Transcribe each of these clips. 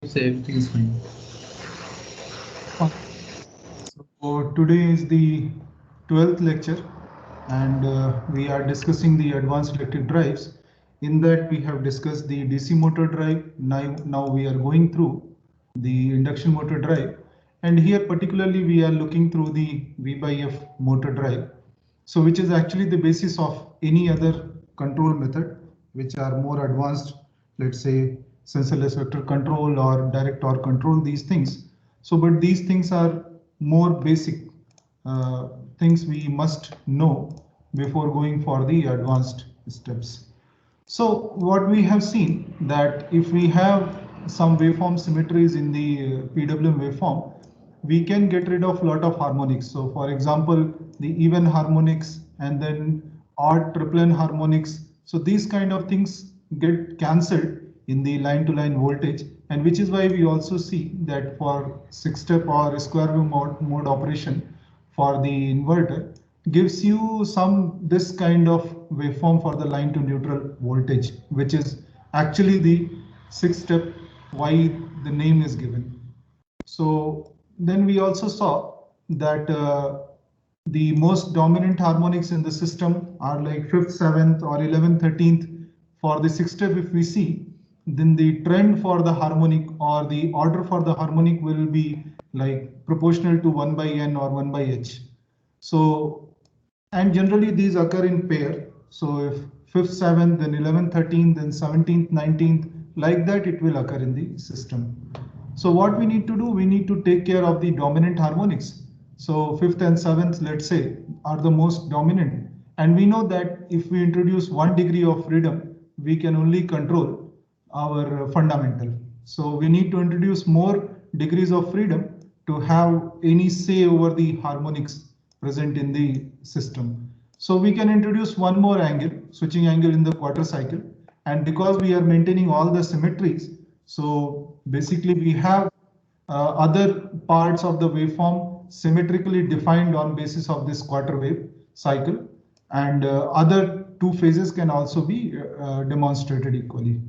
say everything is fine. So today is the 12th lecture and we are discussing the advanced electric drives. In that we have discussed the DC motor drive. Now we are going through the induction motor drive, and here particularly we are looking through the V by F motor drive. So which is actually the basis of any other control method which are more advanced, let's say sensorless vector control or direct torque control, these things. So but these things are more basic uh, things we must know before going for the advanced steps. So what we have seen that if we have some waveform symmetries in the PWM waveform, we can get rid of a lot of harmonics. So for example, the even harmonics and then odd triplen harmonics. So these kind of things get cancelled in the line to line voltage, and which is why we also see that for 6-step or square wave mode operation for the inverter gives you some this kind of waveform for the line to neutral voltage, which is actually the 6-step why the name is given. So then we also saw that the most dominant harmonics in the system are like 5th, 7th or 11th, 13th. For the 6-step, if we see, then the trend for the harmonic or the order for the harmonic will be like proportional to 1 by n or 1 by h. So, and generally these occur in pair. So if 5th, 7th, then 11th, 13th, then 17th, 19th, like that it will occur in the system. So what we need to do, we need to take care of the dominant harmonics. So 5th and 7th, let's say, are the most dominant. And we know that if we introduce 1 degree of freedom, we can only control our fundamental. So we need to introduce more degrees of freedom to have any say over the harmonics present in the system. So we can introduce one more angle, switching angle in the quarter cycle. And because we are maintaining all the symmetries, so basically we have other parts of the waveform symmetrically defined on basis of this quarter wave cycle, and other two phases can also be demonstrated equally.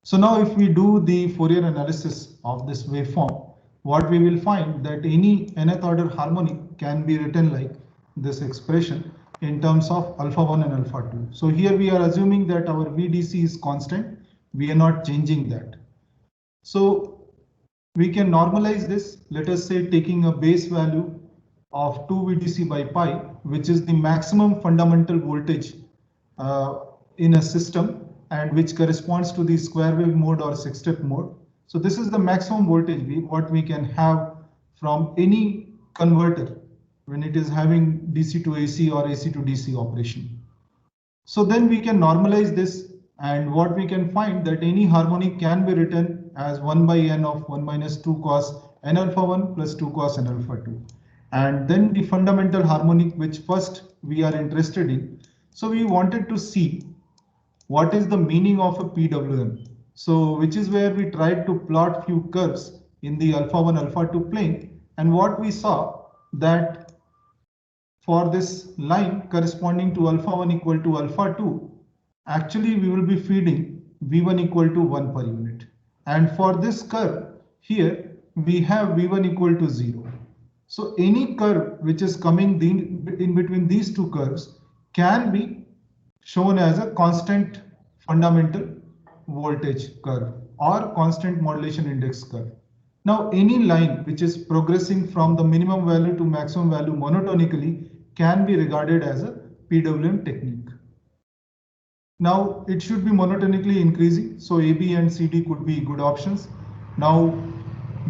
So now if we do the Fourier analysis of this waveform, what we will find that any nth order harmonic can be written like this expression in terms of alpha 1 and alpha 2. So here we are assuming that our VDC is constant. We are not changing that. So we can normalize this, let us say taking a base value of 2 VDC by pi, which is the maximum fundamental voltage uh, in a system and which corresponds to the square wave mode or 6-step mode. So this is the maximum voltage what we can have from any converter when it is having DC to AC or AC to DC operation. So then we can normalize this, and what we can find that any harmonic can be written as 1 by n of 1 minus 2 cos n alpha 1 plus 2 cos n alpha 2. And then the fundamental harmonic which first we are interested in. So we wanted to see what is the meaning of a PWM. So which is where we tried to plot few curves in the alpha 1 alpha 2 plane, and what we saw that for this line corresponding to alpha 1 equal to alpha 2, actually we will be feeding V1 equal to 1 per unit. And for this curve here, we have V1 equal to 0. So any curve which is coming in between these two curves can be shown as a constant fundamental voltage curve or constant modulation index curve. Now, any line which is progressing from the minimum value to maximum value monotonically can be regarded as a PWM technique. Now, it should be monotonically increasing, so AB and CD could be good options. Now,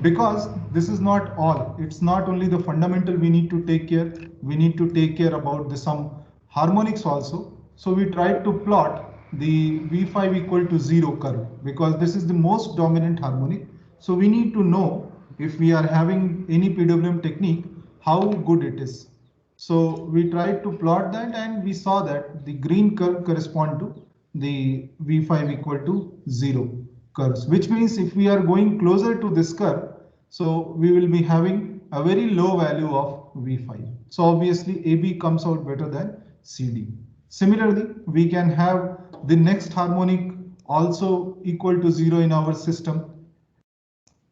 because this is not all, it's not only the fundamental we need to take care, we need to take care about some harmonics also. So we tried to plot the V5 equal to 0 curve because this is the most dominant harmonic. So we need to know if we are having any PWM technique, how good it is. So we tried to plot that and we saw that the green curve correspond to the V5 equal to 0 curves, which means if we are going closer to this curve, so we will be having a very low value of V5. So obviously AB comes out better than CD. Similarly, we can have the next harmonic also equal to 0 in our system.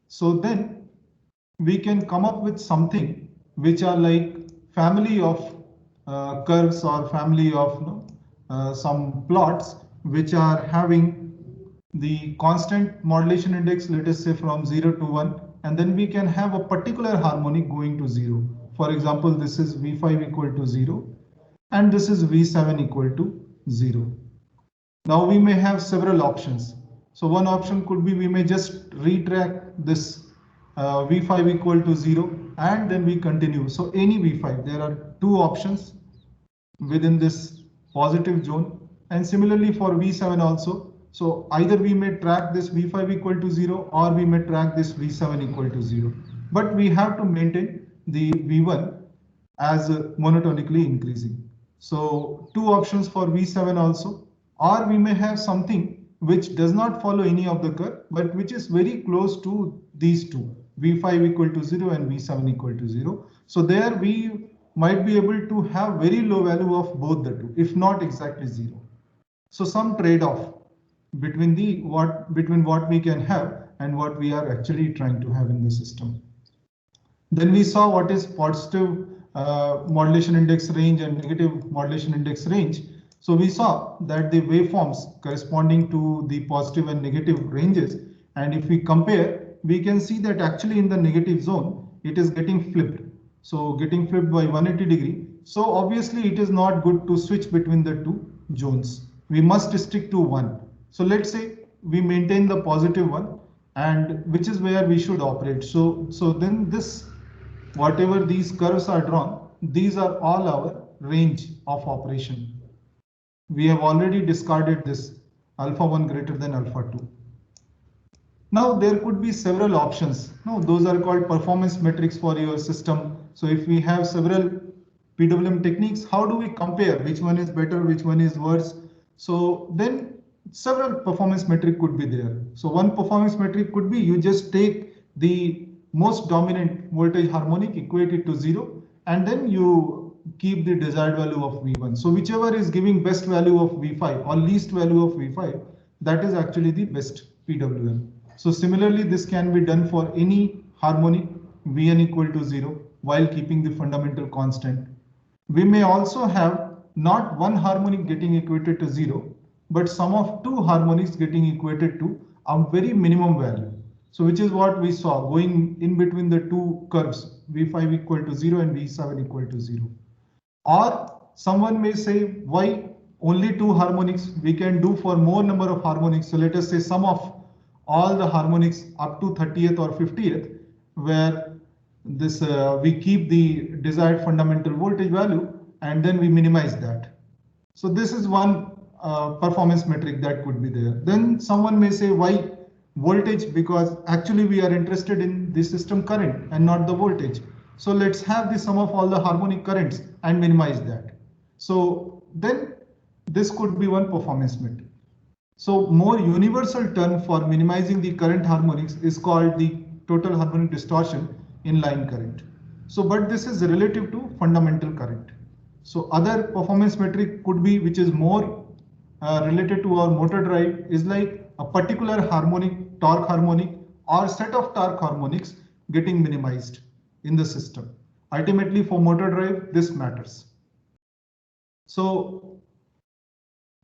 So then we can come up with something which are like family of curves or family of some plots which are having the constant modulation index, let us say from 0 to 1, and then we can have a particular harmonic going to 0. For example, this is V5 equal to 0 and this is V7 equal to 0. Now we may have several options. So one option could be we may just retrack this V5 equal to 0 and then we continue. So any V5, there are two options within this positive zone, and similarly for V7 also. So either we may track this V5 equal to 0 or we may track this V7 equal to 0. But we have to maintain the V1 as monotonically increasing. So two options for V7 also, or we may have something which does not follow any of the curve, but which is very close to these two, V5 equal to 0 and V7 equal to 0. So there we might be able to have very low value of both the two, if not exactly 0. So some trade-off between what we can have and what we are actually trying to have in the system. Then we saw what is positive modulation index range and negative modulation index range. So we saw that the waveforms corresponding to the positive and negative ranges, and if we compare, we can see that actually in the negative zone, it is getting flipped. So getting flipped by 180 degree. So obviously it is not good to switch between the two zones. We must stick to one. So let's say we maintain the positive one, and which is where we should operate. So then this, whatever these curves are drawn, these are all our range of operation. We have already discarded this alpha 1 greater than alpha 2. Now there could be several options. No, those are called performance metrics for your system. So if we have several PWM techniques, how do we compare which one is better, which one is worse? So then several performance metric could be there. So one performance metric could be you just take the most dominant voltage harmonic, equate it to 0, and then you keep the desired value of V1. So whichever is giving best value of V5 or least value of V5, that is actually the best PWM. So similarly, this can be done for any harmonic Vn equal to 0 while keeping the fundamental constant. We may also have not one harmonic getting equated to 0, but sum of two harmonics getting equated to a very minimum value. So which is what we saw going in between the two curves, V5 equal to 0 and V7 equal to 0. Or someone may say, why only two harmonics? We can do for more number of harmonics. So let us say sum of all the harmonics up to 30th or 50th, where this we keep the desired fundamental voltage value and then we minimize that. So this is one performance metric that could be there. Then someone may say, why voltage? Because actually we are interested in the system current and not the voltage. So let's have the sum of all the harmonic currents and minimize that. So then this could be one performance metric. So more universal term for minimizing the current harmonics is called the total harmonic distortion in line current. So but this is relative to fundamental current. So other performance metric could be, which is more related to our motor drive, is like a particular harmonic, torque harmonic or set of torque harmonics getting minimized in the system. Ultimately for motor drive, this matters. So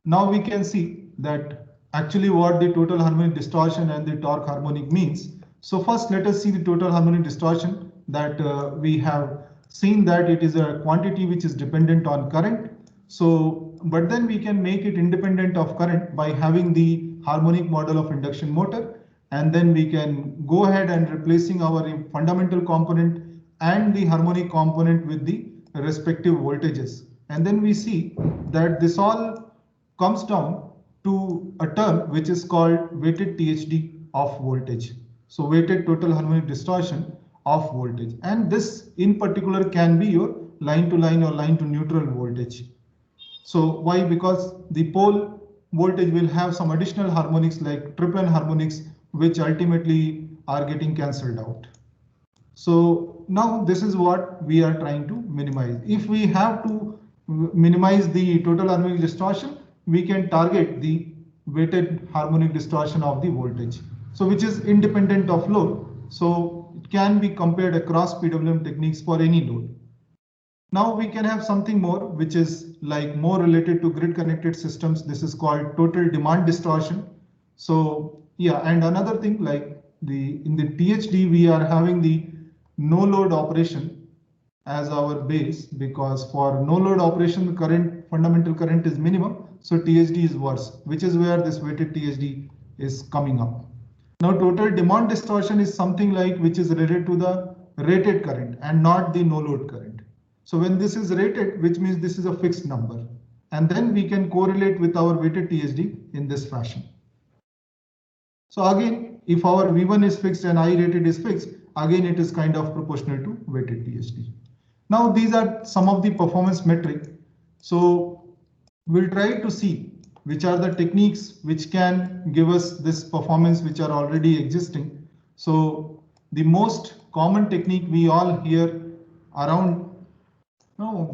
now we can see that actually what the total harmonic distortion and the torque harmonic means. So first let us see the total harmonic distortion, that we have seen that it is a quantity which is dependent on current. So but then we can make it independent of current by having the harmonic model of induction motor, and then we can go ahead and replacing our fundamental component and the harmonic component with the respective voltages. And then we see that this all comes down to a term which is called weighted THD of voltage. So weighted total harmonic distortion of voltage. And this in particular can be your line to line or line to neutral voltage. So why? Because the pole voltage will have some additional harmonics like triplen harmonics, which ultimately are getting cancelled out. So now this is what we are trying to minimize. If we have to minimize the total harmonic distortion, we can target the weighted harmonic distortion of the voltage, so which is independent of load. So it can be compared across PWM techniques for any load. Now we can have something more, which is like more related to grid connected systems. This is called total demand distortion. So yeah, and another thing, like in the THD, we are having the no load operation as our base, because for no load operation, the current fundamental current is minimum. So THD is worse, which is where this weighted THD is coming up. Now total demand distortion is something like which is related to the rated current and not the no load current. So when this is rated, which means this is a fixed number, and then we can correlate with our weighted THD in this fashion. So again, if our V1 is fixed and I rated is fixed, again it is kind of proportional to weighted THD. Now these are some of the performance metric. So we'll try to see which are the techniques which can give us this performance which are already existing. So the most common technique we all hear around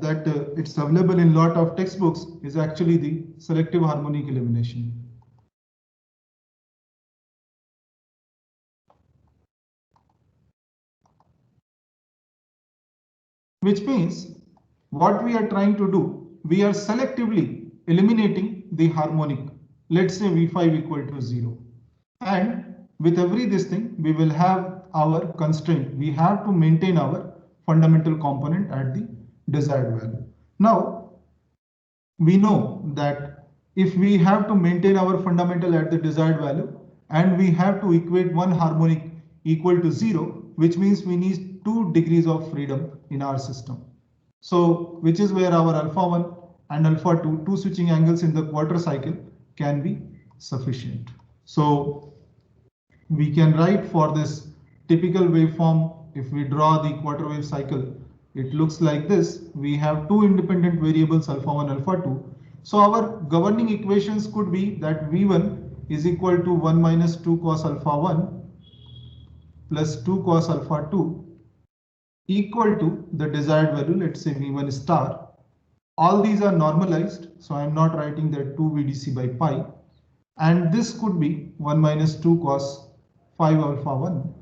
that it's available in lot of textbooks is actually the selective harmonic elimination. Which means what we are trying to do, we are selectively eliminating the harmonic. Let's say V5 equal to 0. And with every this thing, we will have our constraint. We have to maintain our fundamental component at the desired value. Now, we know that if we have to maintain our fundamental at the desired value, and we have to equate one harmonic equal to 0, which means we need 2 degrees of freedom in our system. So, which is where our alpha 1 and alpha 2, two switching angles in the quarter cycle can be sufficient. So, we can write for this typical waveform, if we draw the quarter wave cycle, it looks like this. We have 2 independent variables, alpha 1, alpha 2. So our governing equations could be that V1 is equal to 1 minus 2 cos alpha 1 plus 2 cos alpha 2 equal to the desired value, let's say V1 star. All these are normalized, so I am not writing that 2 VDC by pi. And this could be 1 minus 2 cos 5 alpha 1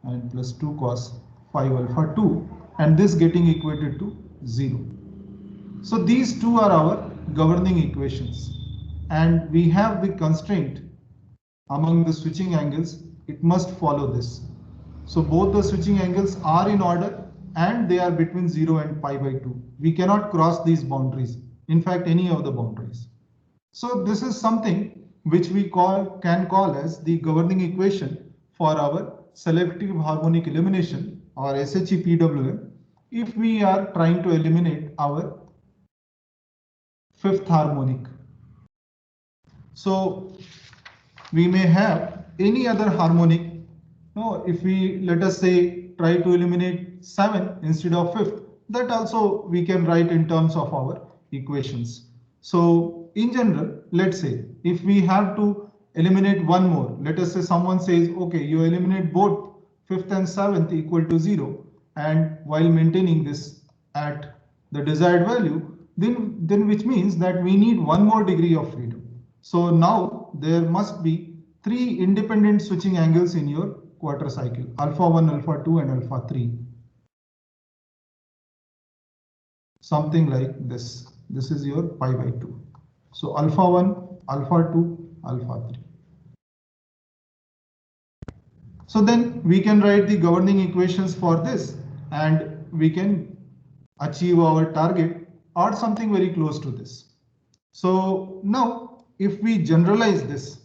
and plus 2 cos 5 alpha 2, and this getting equated to 0. So these two are our governing equations, and we have the constraint among the switching angles. It must follow this. So both the switching angles are in order and they are between 0 and pi by 2. We cannot cross these boundaries, in fact any of the boundaries. So this is something which we can call as the governing equation for our selective harmonic elimination, or SHE PWM, if we are trying to eliminate our fifth harmonic. So we may have any other harmonic. No, if we, let us say, try to eliminate 7 instead of 5th, that also we can write in terms of our equations. So in general, let's say if we have to eliminate one more, let us say someone says, okay, you eliminate both 5th and 7th equal to 0, and while maintaining this at the desired value, then which means that we need one more degree of freedom. So now there must be 3 independent switching angles in your quarter cycle, alpha 1, alpha 2 and alpha 3. Something like this. This is your pi by 2. So alpha 1, alpha 2, alpha 3. So then we can write the governing equations for this, and we can achieve our target or something very close to this. So now if we generalize this,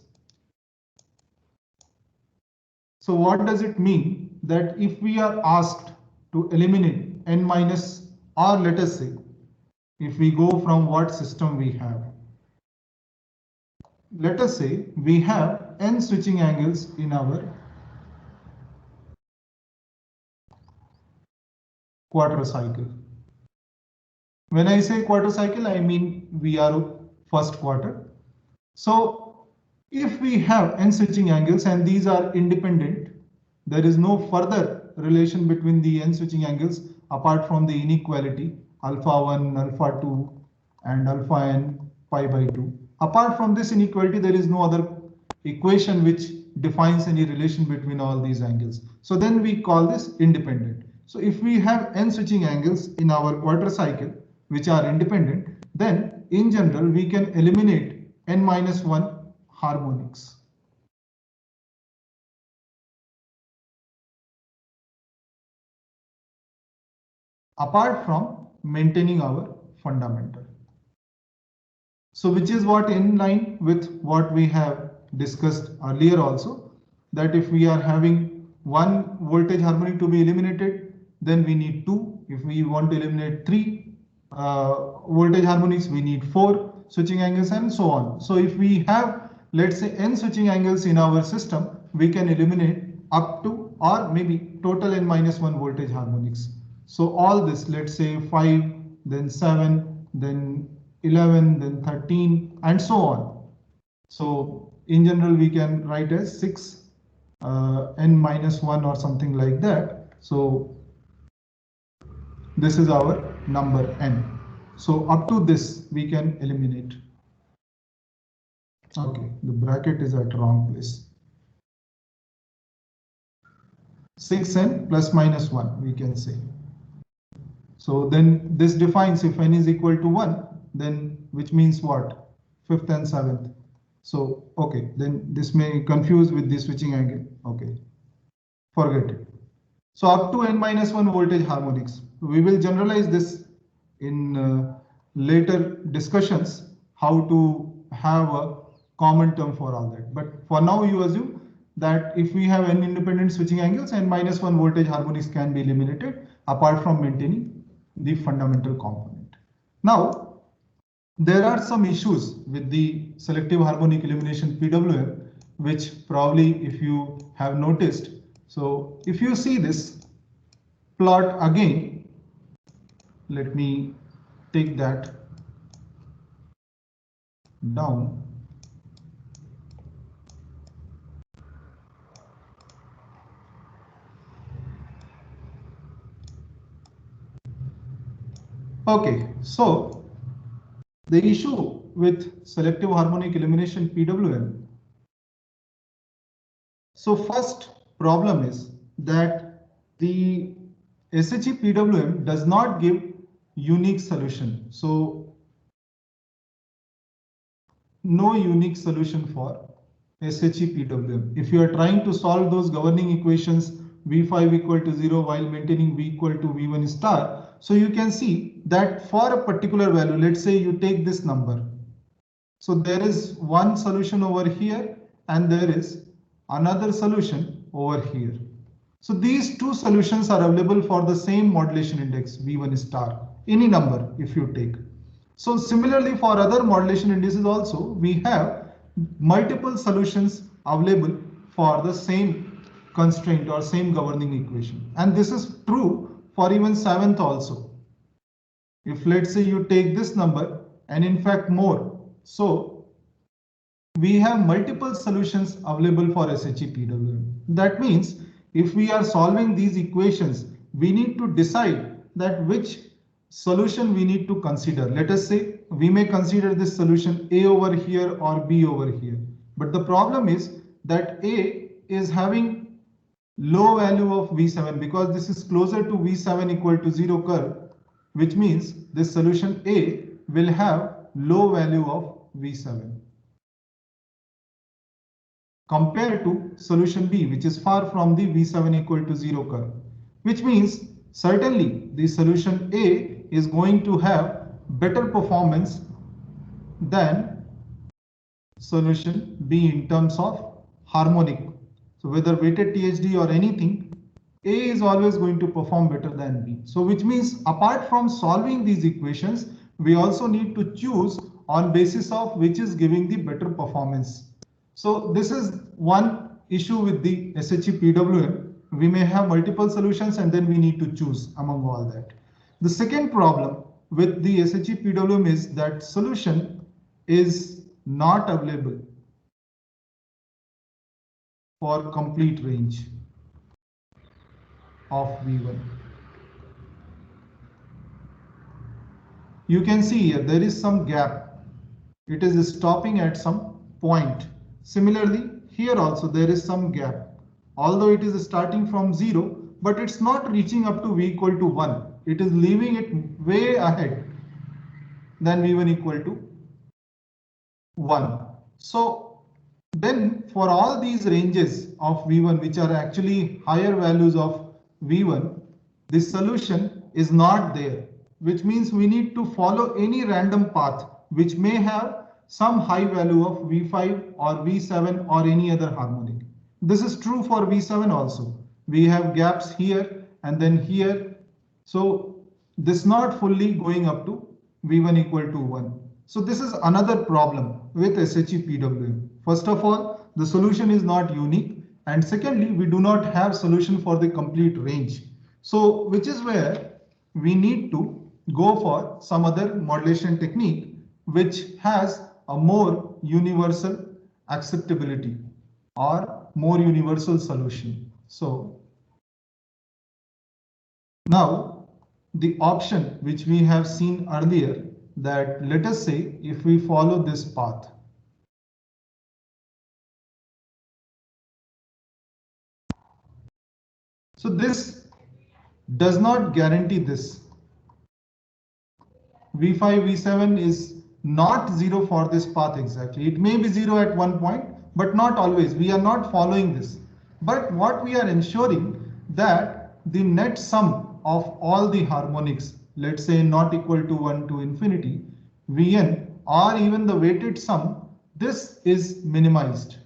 so what does it mean that if we are asked to eliminate n minus, or let us say, if we go from what system we have, let us say we have n switching angles in our quarter cycle. When I say quarter cycle, I mean we are first quarter. So if we have n switching angles and these are independent, there is no further relation between the n switching angles apart from the inequality alpha 1, alpha 2 and alpha n pi by 2. Apart from this inequality, there is no other equation which defines any relation between all these angles. So then we call this independent. So if we have n switching angles in our quarter cycle which are independent, then in general we can eliminate n minus 1 harmonics. Apart from maintaining our fundamental. So which is what in line with what we have discussed earlier also, that if we are having one voltage harmonic to be eliminated, then we need two. If we want to eliminate three voltage harmonics, we need four switching angles and so on. So if we have, let's say, n switching angles in our system, we can eliminate up to or maybe total n minus 1 voltage harmonics. So all this, let's say 5, then 7, then 11, then 13, and so on. So in general, we can write as 6 n minus 1 or something like that. So this is our number n. So up to this we can eliminate. Okay, the bracket is at wrong place. 6n plus minus 1 we can say. So then this defines if n is equal to 1, then which means what? 5th and 7th. So okay, then this may confuse with the switching angle. Okay, forget it. So up to n minus 1 voltage harmonics. We will generalize this in later discussions, how to have a common term for all that. But for now, you assume that if we have n independent switching angles, n minus 1 voltage harmonics can be eliminated apart from maintaining the fundamental component. Now, there are some issues with the selective harmonic elimination PWM, which probably if you have noticed. So if you see this plot again, let me take that down. Okay, so the issue with selective harmonic elimination PWM. So first problem is that the SHE PWM does not give unique solution. So no unique solution for SHE PWM. If you are trying to solve those governing equations V5 equal to 0 while maintaining V equal to V1 star, so you can see that for a particular value, let's say you take this number. So there is one solution over here and there is another solution over here. So these two solutions are available for the same modulation index V1 star, any number if you take. So similarly for other modulation indices also, we have multiple solutions available for the same constraint or same governing equation. And this is true for even 7th also. If let's say you take this number and in fact more, so we have multiple solutions available for SHE PWM. That means if we are solving these equations, we need to decide that which solution we need to consider. Let us say we may consider this solution A over here or B over here. But the problem is that A is having low value of V7 because this is closer to V7 equal to 0 curve, which means this solution A will have low value of V7 compared to solution B, which is far from the V7 equal to 0 curve, which means certainly the solution A is going to have better performance than solution B in terms of harmonic. So whether weighted THD or anything, A is always going to perform better than B. So which means apart from solving these equations, we also need to choose on basis of which is giving the better performance. So this is one issue with the SHE PWM. We may have multiple solutions and then we need to choose among all that. The second problem with the SHE PWM is that solution is not available for complete range of V1. You can see here there is some gap. It is stopping at some point. Similarly, here also there is some gap. Although it is starting from 0, but it's not reaching up to V equal to 1. It is leaving it way ahead than V1 equal to 1. So then for all these ranges of V1, which are actually higher values of V1, this solution is not there, which means we need to follow any random path which may have some high value of V5 or V7 or any other harmonic. This is true for V7 also. We have gaps here and then here. So this is not fully going up to V1 equal to 1. So this is another problem with SHE PWM. First of all, the solution is not unique. And secondly, we do not have solution for the complete range. So which is where we need to go for some other modulation technique which has a more universal acceptability or more universal solution. So now the option which we have seen earlier, that let us say if we follow this path. So this does not guarantee this. V5, V7 is not 0 for this path exactly. It may be 0 at one point, but not always. We are not following this. But what we are ensuring that the net sum of all the harmonics, let's say not equal to 1 to infinity, Vn, or even the weighted sum, this is minimized.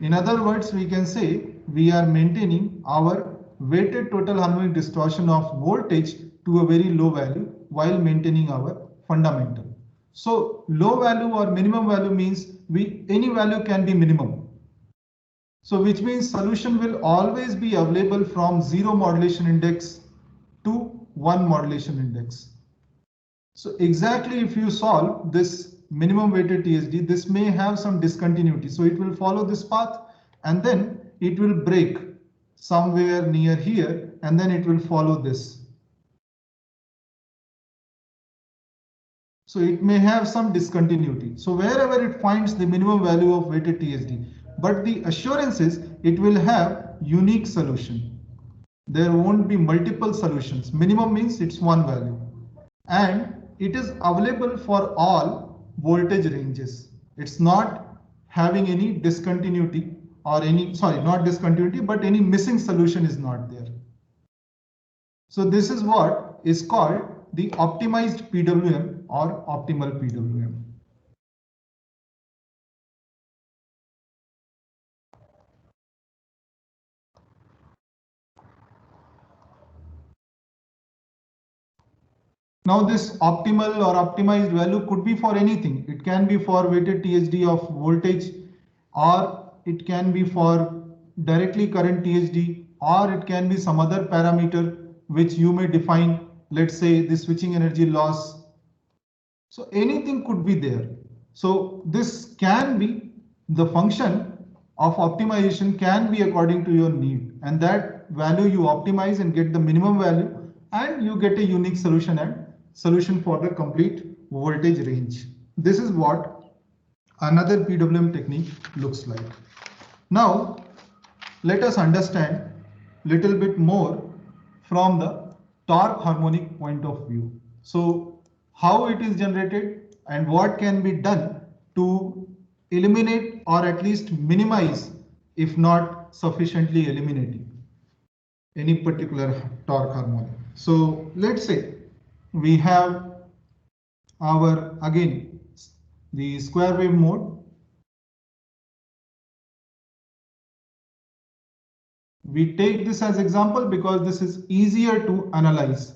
In other words, we can say we are maintaining our weighted total harmonic distortion of voltage to a very low value while maintaining our fundamental. So low value or minimum value means any value can be minimum. So which means solution will always be available from 0 modulation index to 1 modulation index. So exactly if you solve this minimum weighted TSD, this may have some discontinuity. So it will follow this path and then it will break somewhere near here and then it will follow this. So it may have some discontinuity. So wherever it finds the minimum value of weighted TSD, but the assurance is it will have unique solution. There won't be multiple solutions. Minimum means it's one value. And it is available for all voltage ranges. It's not having any discontinuity or any, sorry, not discontinuity, but any missing solution is not there. So this is what is called the optimized PWM or optimal PWM. Now this optimal or optimized value could be for anything. It can be for weighted TSD of voltage, or it can be for directly current TSD, or it can be some other parameter which you may define, let's say the switching energy loss. So anything could be there. So this can be the function of optimization can be according to your need, and that value you optimize and get the minimum value and you get a unique solution and solution for the complete voltage range. This is what another PWM technique looks like. Now let us understand little bit more from the torque harmonic point of view. So how it is generated and what can be done to eliminate or at least minimize, if not sufficiently eliminating, any particular torque harmonic. So let's say we have our, again, the square wave mode. We take this as example because this is easier to analyze.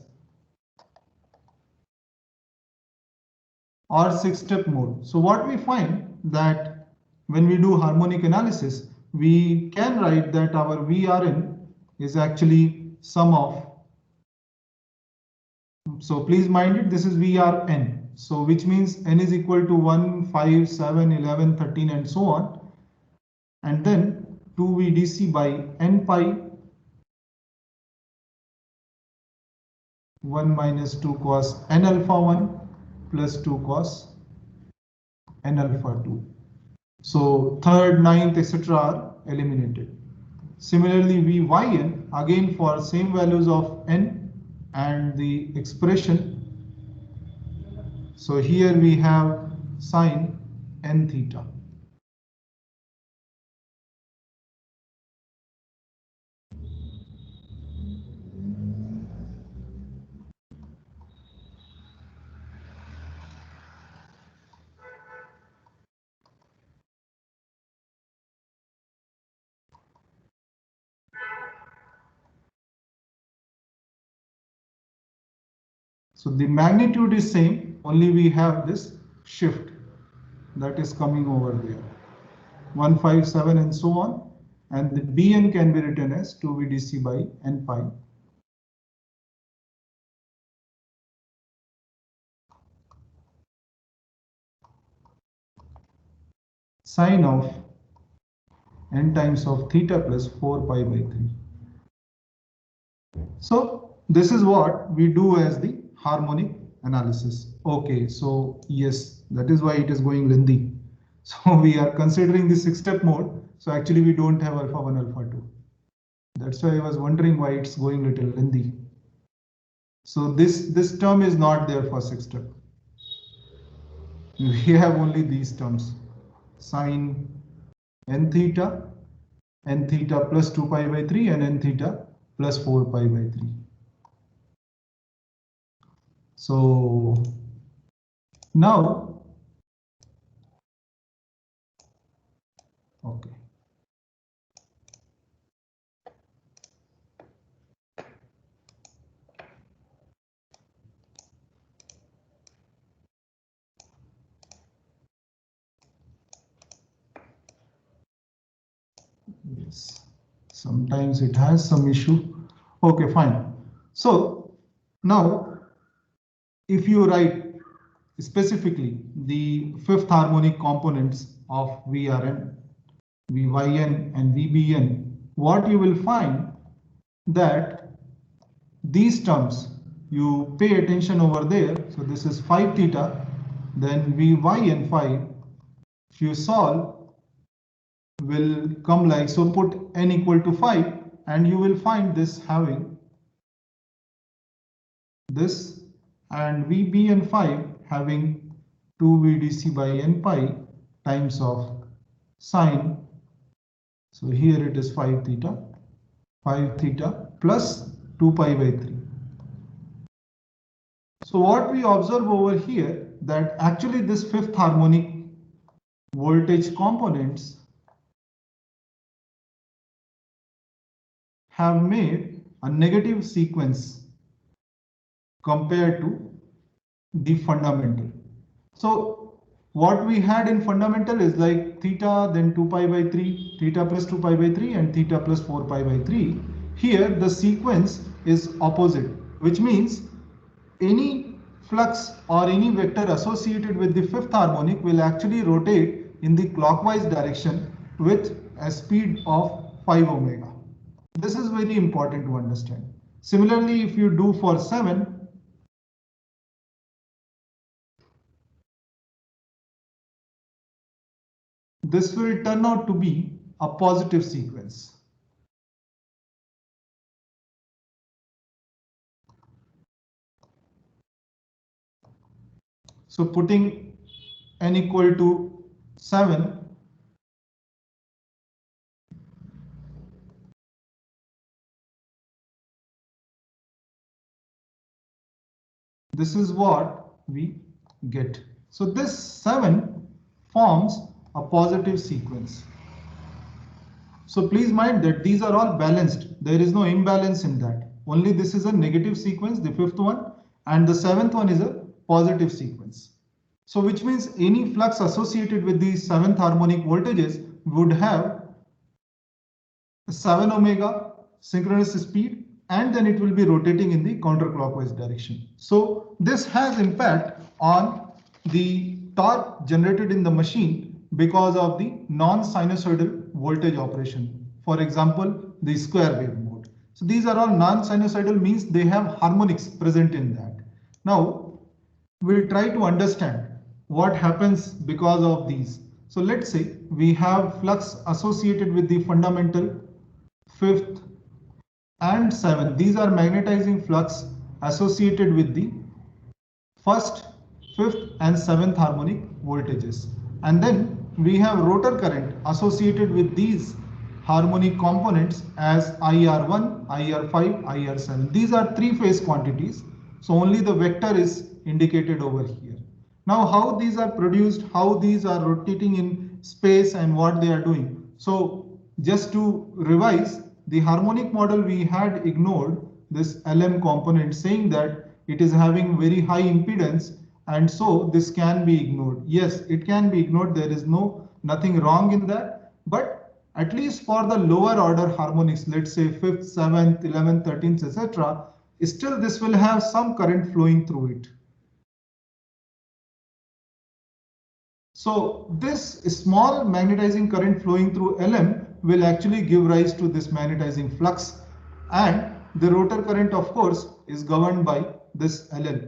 Or 6-step mode. So what we find that when we do harmonic analysis, we can write that our VRN is actually sum of, so please mind it, this is VRN. So which means n is equal to 1, 5, 7, 11, 13 and so on. And then 2 VDC by n pi 1 minus 2 cos n alpha 1 plus 2 cos n alpha 2. So third, ninth, etc. are eliminated. Similarly, Vyn again for same values of n and the expression. So here we have sine n theta. So the magnitude is same, only we have this shift that is coming over there. 157 and so on. And the Bn can be written as 2VDC by n pi. Sine of n times of theta plus 4 pi by 3. So this is what we do as the harmonic analysis. Okay, so yes, that is why it is going lengthy. So we are considering the 6-step mode. So actually we don't have alpha 1, alpha 2. That's why I was wondering why it's going little lengthy. So this term is not there for 6-step. We have only these terms. Sine n theta plus 2 pi by 3 and n theta plus 4 pi by 3. So now, okay. Yes, sometimes it has some issue. Okay, fine. So now, if you write specifically the fifth harmonic components of Vrn, Vyn and Vbn, what you will find that these terms, you pay attention over there. So this is 5 theta, then Vy and 5. If you solve, will come like, so put n equal to 5 and you will find this having this, and Vb and 5 having 2VDC by n pi times of sine. So here it is 5 theta plus 2 pi by 3. So what we observe over here, that actually this fifth harmonic voltage components have made a negative sequence compared to the fundamental. So what we had in fundamental is like theta, then 2 pi by 3, theta plus 2 pi by 3 and theta plus 4 pi by 3. Here the sequence is opposite, which means any flux or any vector associated with the fifth harmonic will actually rotate in the clockwise direction with a speed of 5 omega. This is very important to understand. Similarly, if you do for 7, this will turn out to be a positive sequence. So putting n equal to 7, this is what we get. So this 7 forms a positive sequence. So please mind that these are all balanced. There is no imbalance in that. Only this is a negative sequence, the fifth one, and the seventh one is a positive sequence. So which means any flux associated with the seventh harmonic voltages would have 7 omega synchronous speed, and then it will be rotating in the counterclockwise direction. So this has impact on the torque generated in the machine because of the non-sinusoidal voltage operation. For example, the square wave mode. So these are all non-sinusoidal, means they have harmonics present in that. Now we'll try to understand what happens because of these. So let's say we have flux associated with the fundamental, fifth and seventh. These are magnetizing flux associated with the first, fifth and seventh harmonic voltages. And then we have rotor current associated with these harmonic components as IR1, IR5, IR7. These are three-phase quantities. So only the vector is indicated over here. Now how these are produced, how these are rotating in space and what they are doing. So just to revise, the harmonic model we had ignored this LM component, saying that it is having very high impedance and so this can be ignored. Yes, it can be ignored. There is nothing wrong in that. But at least for the lower order harmonics, let's say 5th, 7th, 11th, 13th, etc., still this will have some current flowing through it. So this small magnetizing current flowing through LM will actually give rise to this magnetizing flux, and the rotor current, of course, is governed by this LL,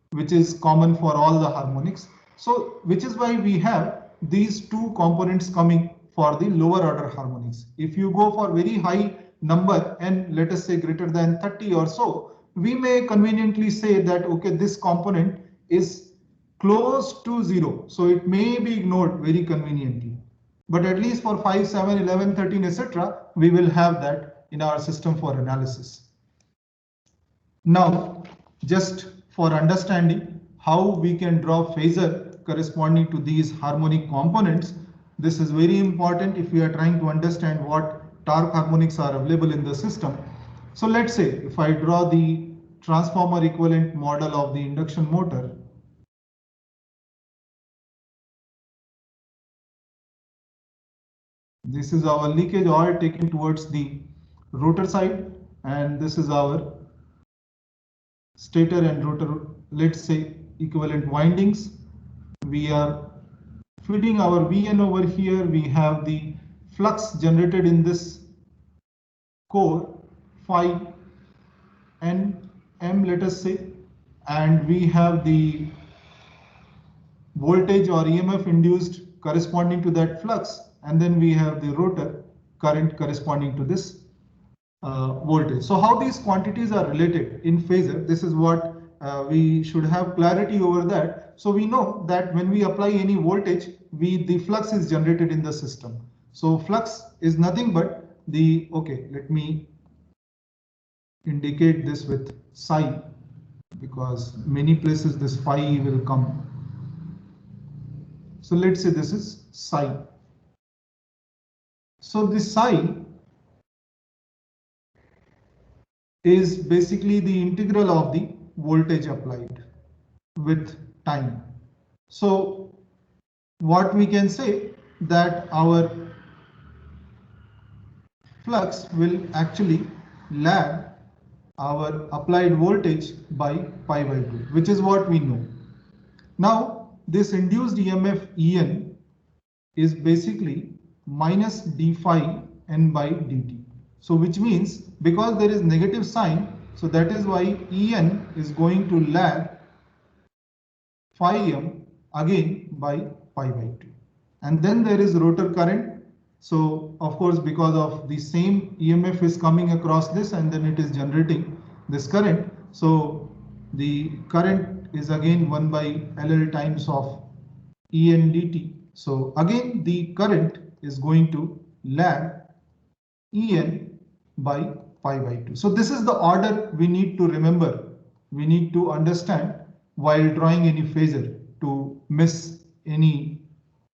which is common for all the harmonics. So which is why we have these two components coming for the lower order harmonics. If you go for very high number and let us say greater than 30 or so, we may conveniently say that okay, this component is close to 0, so it may be ignored very conveniently. But at least for 5, 7, 11, 13, etc., we will have that in our system for analysis. Now, just for understanding how we can draw phasor corresponding to these harmonic components, this is very important if we are trying to understand what torque harmonics are available in the system. So let's say if I draw the transformer equivalent model of the induction motor, this is our leakage oil taken towards the rotor side, and this is our stator and rotor, let's say, equivalent windings. We are feeding our Vn over here. We have the flux generated in this core, phi n m, let us say, and we have the voltage or EMF induced corresponding to that flux, and then we have the rotor current corresponding to this voltage. So how these quantities are related in phasor, this is what we should have clarity over that. So we know that when we apply any voltage, the flux is generated in the system. So flux is nothing but the, okay, let me indicate this with psi, because many places this phi will come. So let's say this is psi. So the psi is basically the integral of the voltage applied with time. So what we can say that our flux will actually lag our applied voltage by pi by 2, which is what we know. Now this induced EMF En is basically minus d phi n by dt. So which means because there is negative sign, so that is why En is going to lag phi m again by pi by 2. And then there is rotor current. So of course, because of the same EMF is coming across this and then it is generating this current. So the current is again 1 by LL times of En dt. So again, the current is going to lag En by pi by 2. So this is the order we need to remember. We need to understand while drawing any phasor to miss any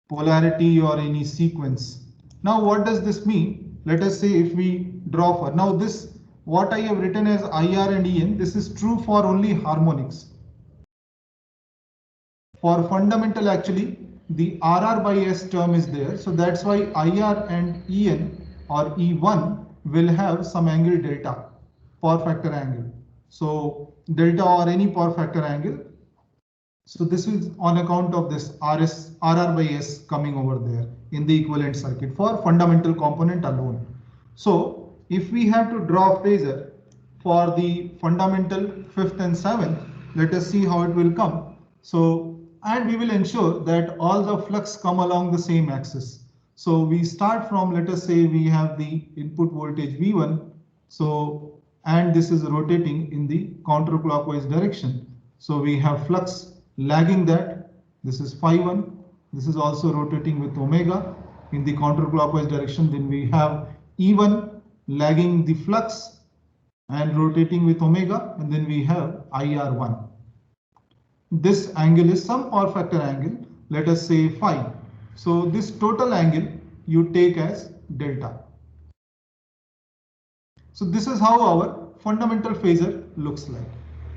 polarity or any sequence. Now what does this mean? Let us say if we draw for now this, what I have written as IR and En, this is true for only harmonics. For fundamental, actually the RR by S term is there, so that's why IR and En or E1 will have some angle delta, power factor angle. So delta or any power factor angle. So this is on account of this RR by S coming over there in the equivalent circuit for fundamental component alone. So if we have to draw phasor for the fundamental 5th and 7th, let us see how it will come. So and we will ensure that all the flux come along the same axis. So we start from, let us say we have the input voltage V1. So, and this is rotating in the counterclockwise direction. So we have flux lagging that. This is phi1. This is also rotating with omega in the counterclockwise direction. Then we have E1 lagging the flux and rotating with omega. And then we have IR1. This angle is some power factor angle, let us say phi. So this total angle you take as delta. So this is how our fundamental phasor looks like.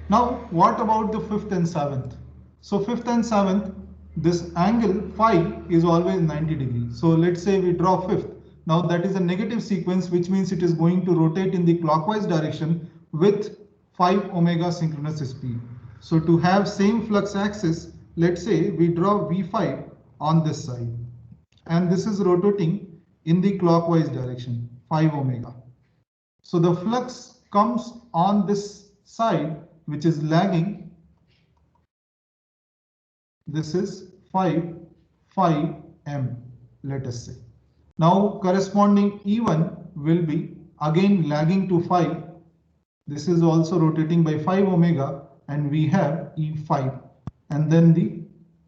Now what about the fifth and seventh? So fifth and seventh, this angle phi is always 90 degrees. So let's say we draw fifth. Now that is a negative sequence, which means it is going to rotate in the clockwise direction with 5 omega synchronous speed. So to have same flux axis, let's say we draw V5 on this side, and this is rotating in the clockwise direction, 5 omega. So the flux comes on this side, which is lagging. This is 5 m, let us say. Now corresponding E1 will be again lagging to 5. This is also rotating by 5 omega. And we have E5, and then the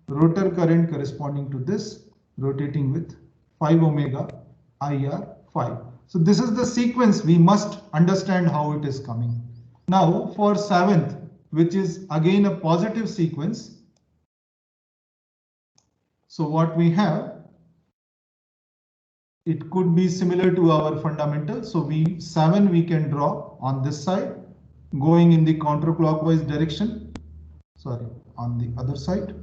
rotor current corresponding to this rotating with 5 omega IR5. So this is the sequence. We must understand how it is coming. Now for seventh, which is again a positive sequence. So what we have, it could be similar to our fundamental. So V7 we can draw on this side, going in the counterclockwise direction, sorry, on the other side.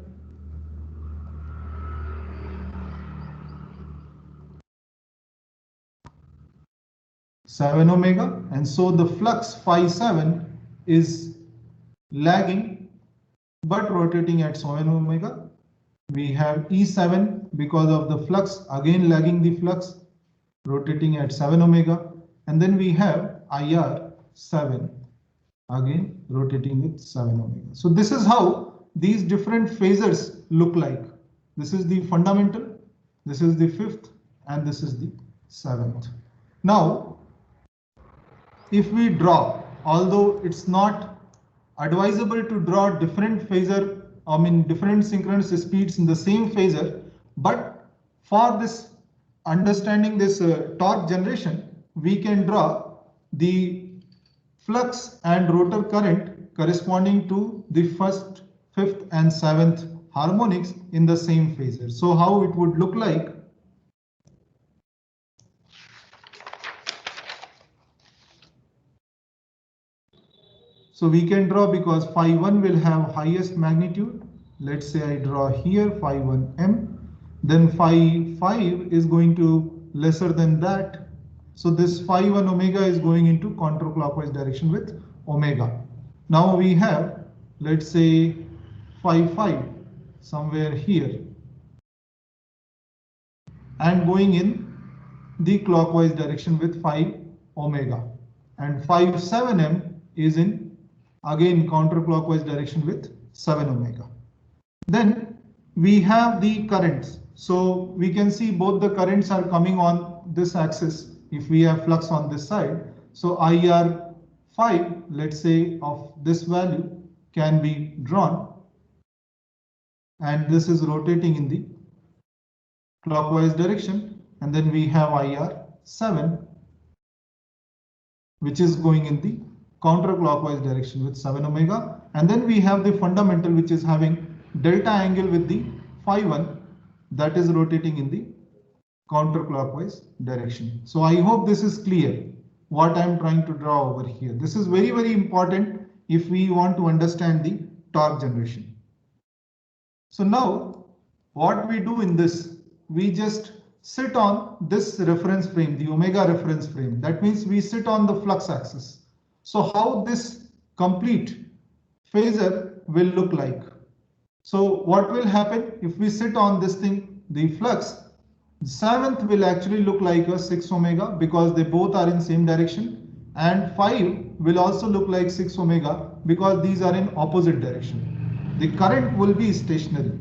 Seven omega, and so the flux phi 7 is lagging but rotating at 7 omega. We have E7 because of the flux, again lagging the flux, rotating at 7 omega, and then we have IR7, again rotating with 7 omega. So this is how these different phasors look like. This is the fundamental, this is the fifth, and this is the seventh. Now, if we draw, although it's not advisable to draw different phasor, different synchronous speeds in the same phasor, but for this understanding this torque generation, we can draw the flux and rotor current corresponding to the first, fifth, and seventh harmonics in the same phasor. So how it would look like? So we can draw, because phi 1 will have highest magnitude. Let's say I draw here phi 1 m, then phi 5 is going to lesser than that. So this phi 1 omega is going into counterclockwise direction with omega. Now we have, let's say, phi 5 somewhere here, and going in the clockwise direction with 5 omega, and phi 7m is in again counterclockwise direction with 7 omega. Then we have the currents. So we can see both the currents are coming on this axis if we have flux on this side. So IR5, let's say, of this value can be drawn, and this is rotating in the clockwise direction, and then we have IR7, which is going in the counterclockwise direction with 7 omega, and then we have the fundamental, which is having delta angle with the phi 1, that is rotating in the counterclockwise direction. So I hope this is clear what I am trying to draw over here. This is very, very important if we want to understand the torque generation. So now what we do in this, we just sit on this reference frame, the omega reference frame. That means we sit on the flux axis. So how this complete phasor will look like? So what will happen if we sit on this thing, the flux, seventh will actually look like a 6 omega because they both are in same direction, and 5 will also look like 6 omega because these are in opposite direction. the current will be stationary.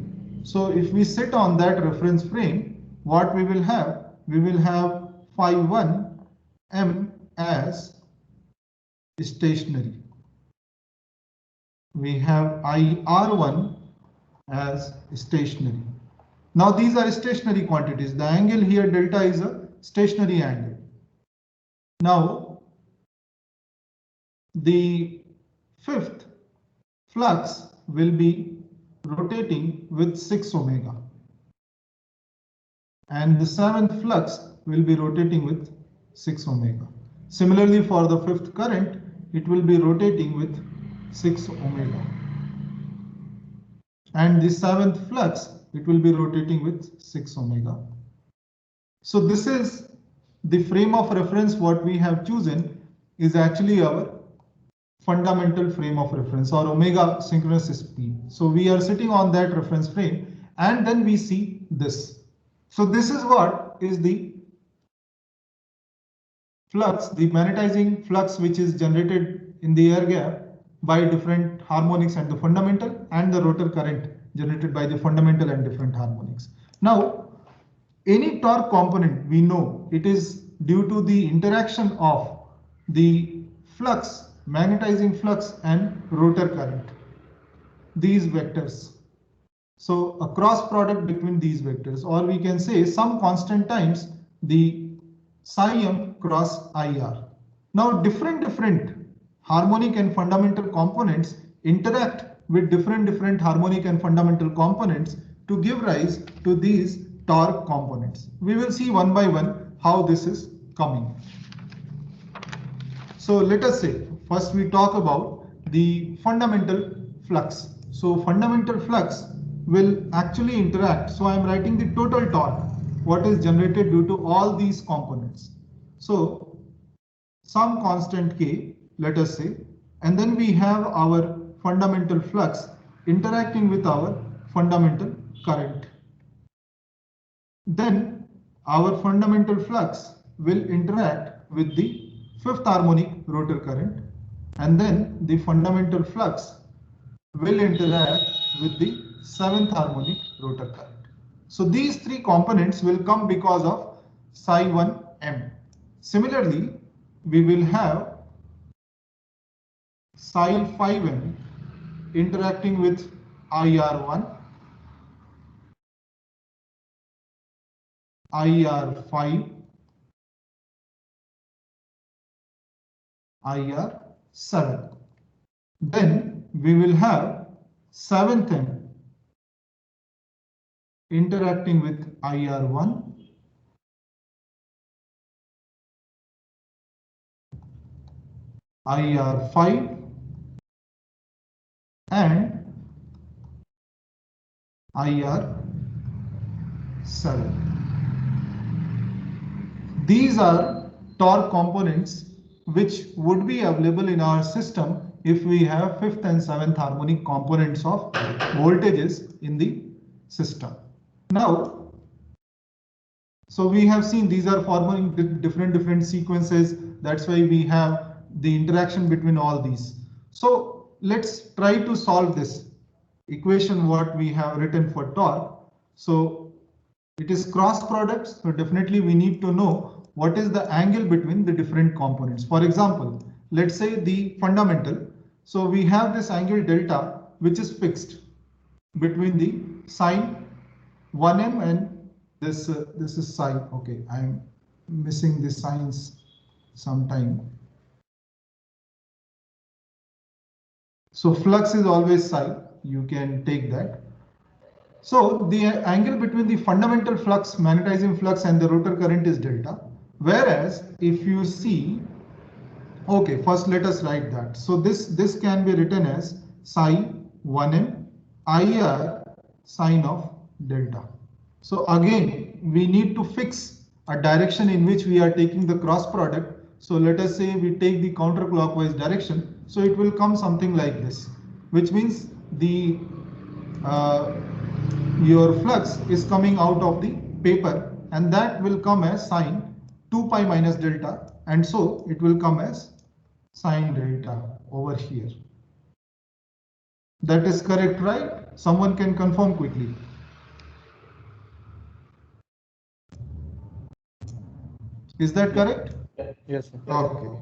So if we sit on that reference frame, what we will have? We will have phi 1 m as stationary. We have IR1 as stationary. Now these are stationary quantities. The angle here delta is a stationary angle. Now the fifth flux will be rotating with 6 omega, and the seventh flux will be rotating with 6 omega. Similarly, for the fifth current, it will be rotating with 6 omega, and the seventh flux, it will be rotating with 6 omega. So this is the frame of reference. What we have chosen is actually our fundamental frame of reference, or omega synchronous speed. So we are sitting on that reference frame, and then we see this. So this is what is the flux, the magnetizing flux, which is generated in the air gap by different harmonics and the fundamental, and the rotor current generated by the fundamental and different harmonics. Now, any torque component, we know it is due to the interaction of the flux, magnetizing flux, and rotor current, these vectors. So a cross product between these vectors, or we can say some constant times the psi m cross IR. Now different harmonic and fundamental components interact with different harmonic and fundamental components to give rise to these torque components. We will see one by one how this is coming. So let us say first we talk about the fundamental flux. So fundamental flux will actually interact. So I am writing the total torque, what is generated due to all these components. So some constant K, let us say, and then we have our fundamental flux interacting with our fundamental current. Then our fundamental flux will interact with the fifth harmonic rotor current, and then the fundamental flux will interact with the seventh harmonic rotor current. So these three components will come because of psi 1 m. Similarly, we will have psi 5 m interacting with IR1, IR5, IR7. Then we will have 7th m interacting with IR1, IR5, and IR7. These are torque components which would be available in our system if we have fifth and seventh harmonic components of voltages in the system. Now, so we have seen these are forming different sequences. That's why we have the interaction between all these. So let's try to solve this equation what we have written for torque. So it is cross products. So definitely we need to know what is the angle between the different components. For example, let's say the fundamental. So we have this angle delta, which is fixed between the sine 1m and this is psi. Okay, I am missing the signs sometime. So flux is always psi. You can take that. So the angle between the fundamental flux, magnetizing flux, and the rotor current is delta. Whereas if you see, okay, first let us write that. So this can be written as psi 1m IR sine of delta. So again, we need to fix a direction in which we are taking the cross product. So let us say we take the counterclockwise direction. So it will come something like this, which means the your flux is coming out of the paper, and that will come as sine 2 pi minus delta, and so it will come as sine delta over here. That is correct, right? Someone can confirm quickly. Is that correct? Yes, sir. Okay.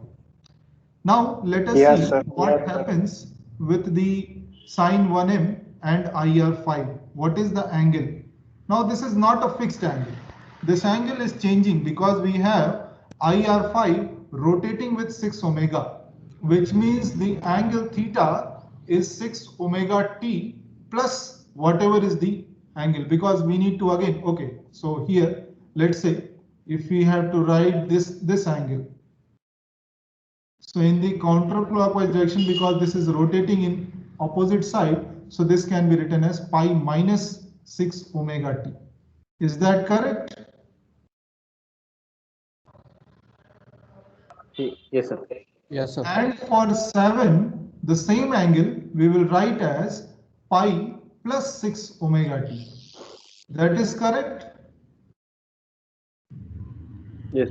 Now let us Yes, see sir. what happens with the sine 1m and IR5. What is the angle? Now this is not a fixed angle. This angle is changing because we have IR5 rotating with 6 omega, which means the angle theta is 6 omega t plus whatever is the angle, because we need to again, okay, so here let's say if we have to write this angle, so in the counterclockwise direction, because this is rotating in opposite side, so this can be written as pi minus 6 omega t. Is that correct? Yes, sir. Yes, sir. And for 7, the same angle we will write as pi plus 6 omega t. That is correct? Yes.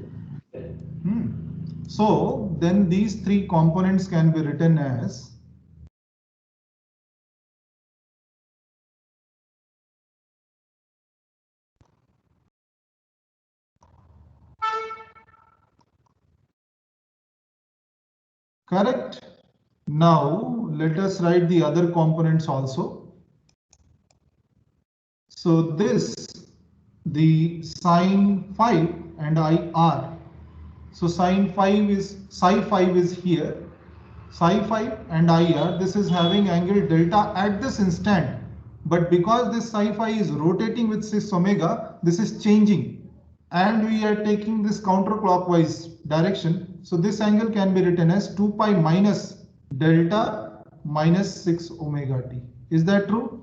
So then these three components can be written as correct. Now let us write the other components also. So this, the sine 5 and IR. So sine 5 is, psi 5 is here. Psi 5 and IR, this is having angle delta at this instant. But because this psi 5 is rotating with 6 omega, this is changing. And we are taking this counterclockwise direction. So this angle can be written as 2 pi minus delta minus 6 omega t. Is that true?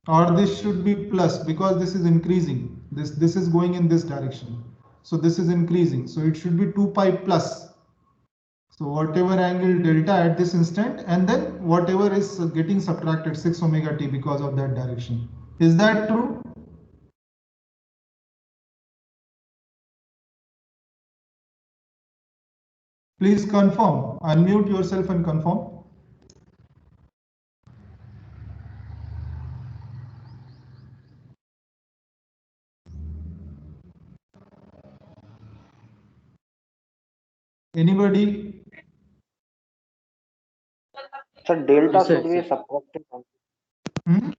Or this should be plus because this is increasing. This is going in this direction. So this is increasing. So it should be 2 pi plus. So whatever angle delta at this instant, and then whatever is getting subtracted 6 omega t because of that direction. Is that true? Please confirm. Unmute yourself and confirm. Anybody? So delta Yes, sir. should be subtracted. Hmm?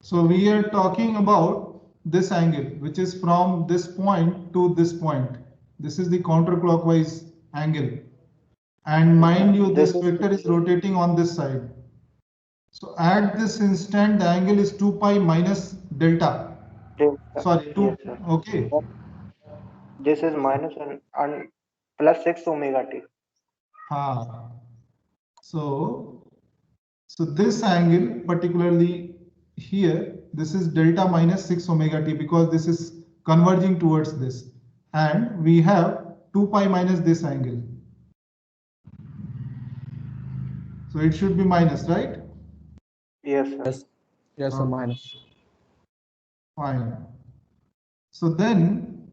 So we are talking about this angle, which is from this point to this point. This is the counterclockwise angle. And mind you, This this is vector is rotating on this side. So at this instant, the angle is 2 pi minus delta. delta. Sorry, Yes, 2. sir. Okay. But this is minus and plus 6 omega t. Ah. So this angle, particularly here, this is delta minus 6 omega t because this is converging towards this. And we have 2 pi minus this angle. So it should be minus, right? Yes, sir. Yes. Yes, sir. Minus. Fine. So then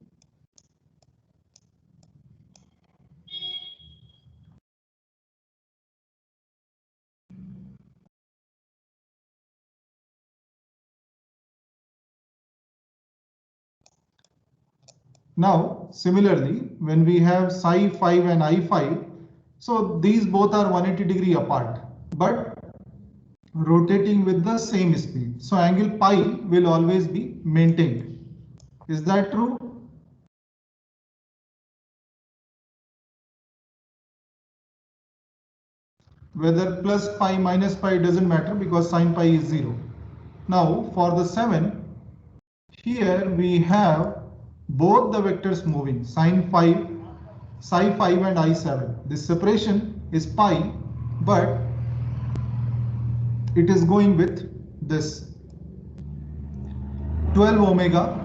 now similarly, when we have psi 5 and I5, so these both are 180-degree apart, but rotating with the same speed. So angle pi will always be maintained. Is that true? Whether plus pi minus pi doesn't matter because sine pi is 0. Now for the 7, here we have both the vectors moving, sine 5, psi 5 and I7. This separation is pi, but it is going with this 12 omega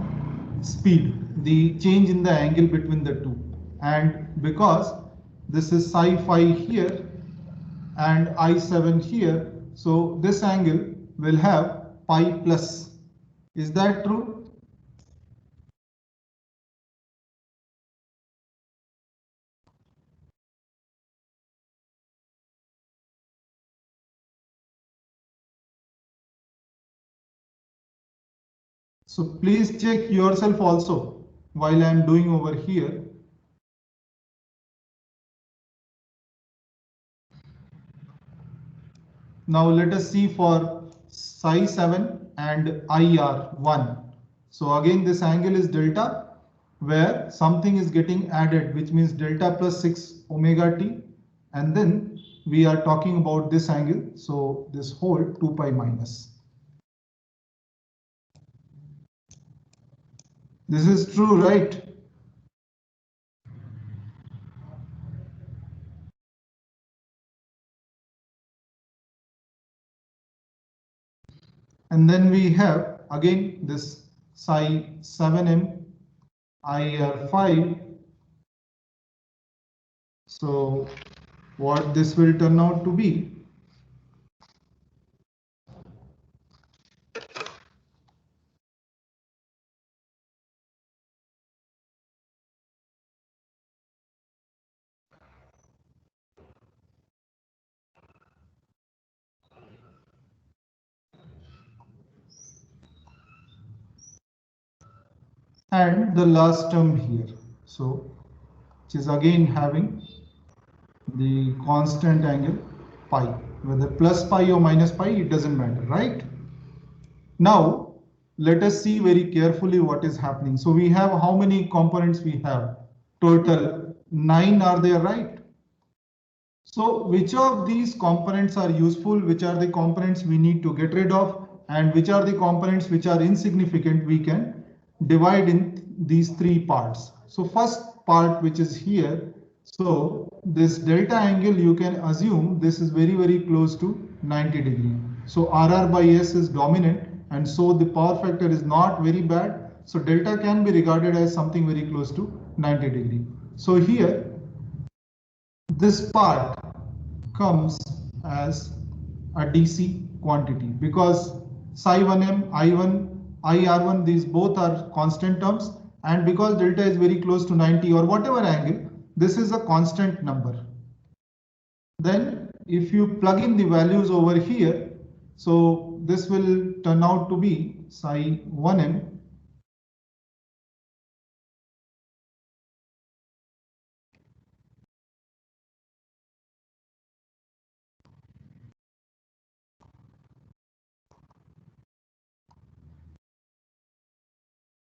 speed, the change in the angle between the two. And because this is psi 5 here and I7 here, So this angle will have pi plus. Is that true? So please check yourself also while I am doing over here. Now let us see for psi 7 and IR 1. So again this angle is delta where something is getting added, which means delta plus 6 omega t, and then we are talking about this angle, so this whole 2 pi minus. This is true, right? And then we have again this psi 7m IR 5. So what this will turn out to be? And the last term here, so which is again having the constant angle pi, whether plus pi or minus pi, it doesn't matter, right? Now let us see very carefully what is happening. So we have how many components we have? Total 9 are there, right? So which of these components are useful, which are the components we need to get rid of, and which are the components which are insignificant, we can divide in these three parts. So first part, which is here, so this delta angle, you can assume this is very close to 90 degree. So RR by S is dominant, and so the power factor is not very bad. So delta can be regarded as something very close to 90 degree. So here this part comes as a DC quantity because psi 1m, I1, IR1, these both are constant terms, and because delta is very close to 90 or whatever angle, this is a constant number. Then if you plug in the values over here, so this will turn out to be psi 1m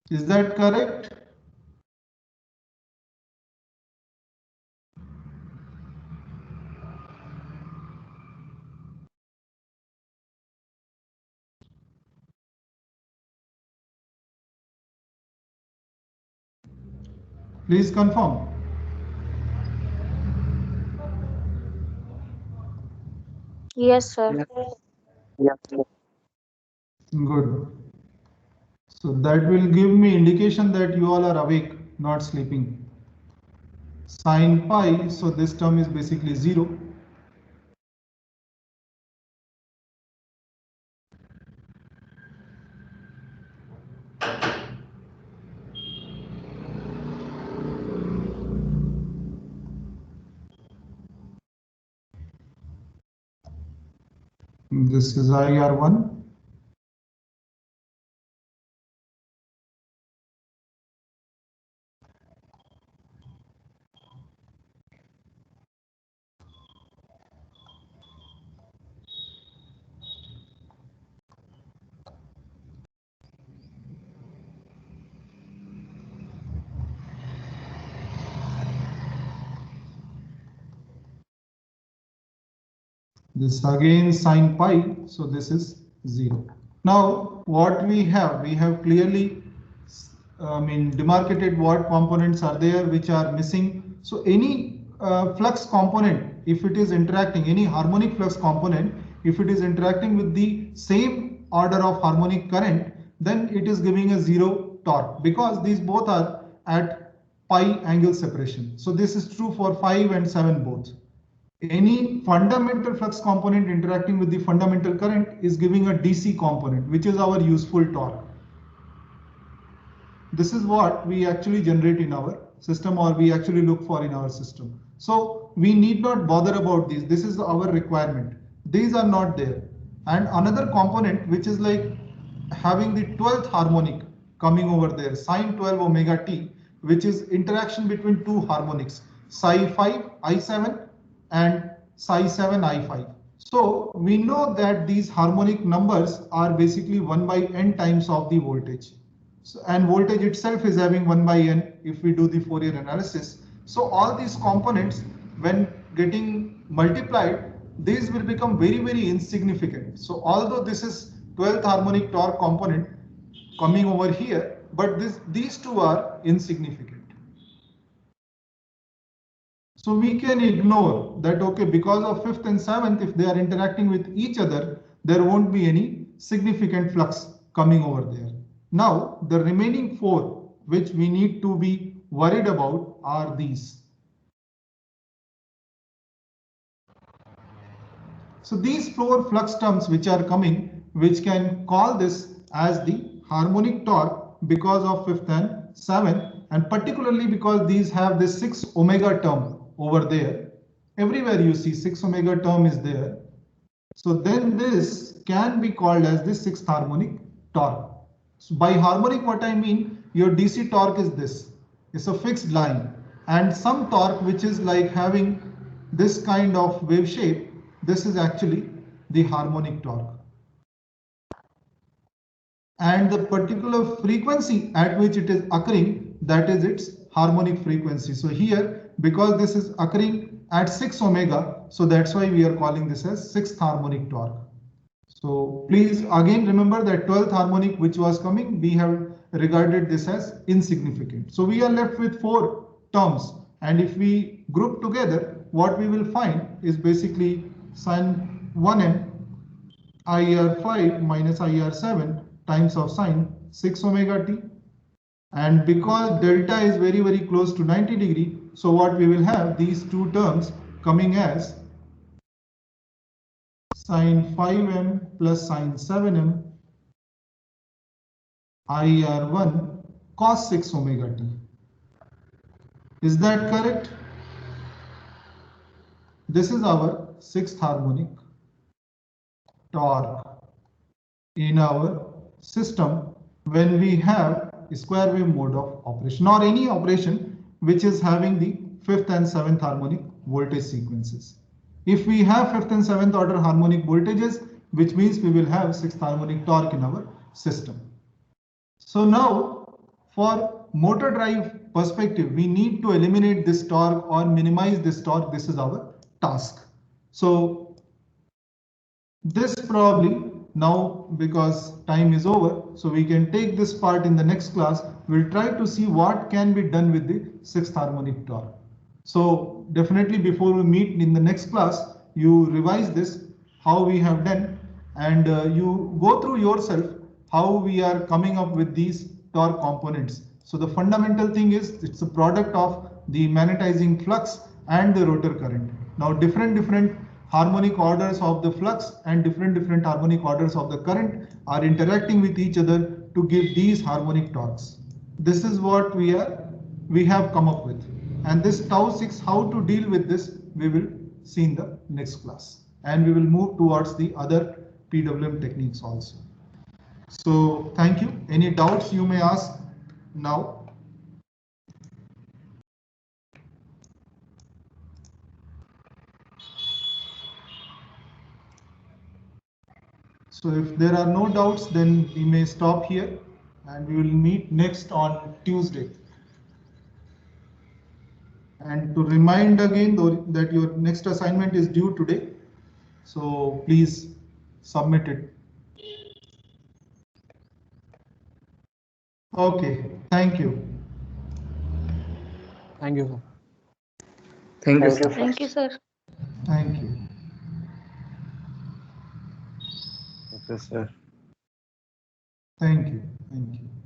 Is that correct? Please confirm. Yes, sir. Yes. Good. So that will give me indication that you all are awake, not sleeping. Sin pi, so this term is basically 0. This is IR1. This again sin pi, so this is 0. Now what we have clearly demarcated what components are there which are missing. So any flux component, if it is interacting, any harmonic flux component, if it is interacting with the same order of harmonic current, then it is giving a 0 torque because these both are at pi angle separation. So this is true for 5 and 7 both. any fundamental flux component interacting with the fundamental current is giving a DC component, which is our useful torque. This is what we actually generate in our system, or we actually look for in our system. So we need not bother about these. This is our requirement. These are not there. And another component which is like having the 12th harmonic coming over there, sine 12 omega t, which is interaction between two harmonics, psi 5 I7 and psi 7 I5. So we know that these harmonic numbers are basically 1 by n times of the voltage. So, and voltage itself is having 1 by n if we do the Fourier analysis. So all these components, when getting multiplied, these will become very, very insignificant. So although this is 12th harmonic torque component coming over here, but these two are insignificant. So we can ignore that, okay, because of 5th and 7th, if they are interacting with each other, there won't be any significant flux coming over there. Now, the remaining 4, which we need to be worried about, are these. So these 4 flux terms which are coming, which can call this as the harmonic torque because of 5th and 7th, and particularly because these have this 6 omega term over there. Everywhere you see 6 omega term is there. So then this can be called as the 6th harmonic torque. So by harmonic, what I mean, your DC torque is this. It's a fixed line, and some torque which is like having this kind of wave shape, this is actually the harmonic torque. And the particular frequency at which it is occurring, that is its harmonic frequency. So here, because this is occurring at 6 omega, so that's why we are calling this as 6th harmonic torque. So please again remember that 12th harmonic which was coming, we have regarded this as insignificant. So we are left with 4 terms, and if we group together, what we will find is basically sine 1m IR5 minus IR7 times of sine 6 omega t. And because delta is very, very close to 90 degree, so what we will have these two terms coming as sine 5m plus sine 7m IR1 cos 6 omega t. Is that correct? This is our 6th harmonic torque in our system when we have a square wave mode of operation, or any operation which is having the 5th and 7th harmonic voltage sequences. If we have 5th and 7th order harmonic voltages, which means we will have 6th harmonic torque in our system. So now, for motor drive perspective, we need to eliminate this torque or minimize this torque. This is our task. So this probably now, because time is over, so we can take this part in the next class. We'll try to see what can be done with the 6th harmonic torque. So definitely before we meet in the next class, you revise this, how we have done, and you go through yourself how we are coming up with these torque components. So the fundamental thing is it's a product of the magnetizing flux and the rotor current. Now different harmonic orders of the flux and different harmonic orders of the current are interacting with each other to give these harmonic torques. This is what we have come up with, and this tau 6, how to deal with this, we will see in the next class, and we will move towards the other PWM techniques also. So thank you. Any doubts you may ask now? So if there are no doubts, then we may stop here, and we will meet next on Tuesday. And to remind again that your next assignment is due today, so please submit it. Okay, thank you. Thank you, sir. Thank you, Thank you, sir. Thank you, sir. Thank you. Okay, sir. Thank you. Thank you.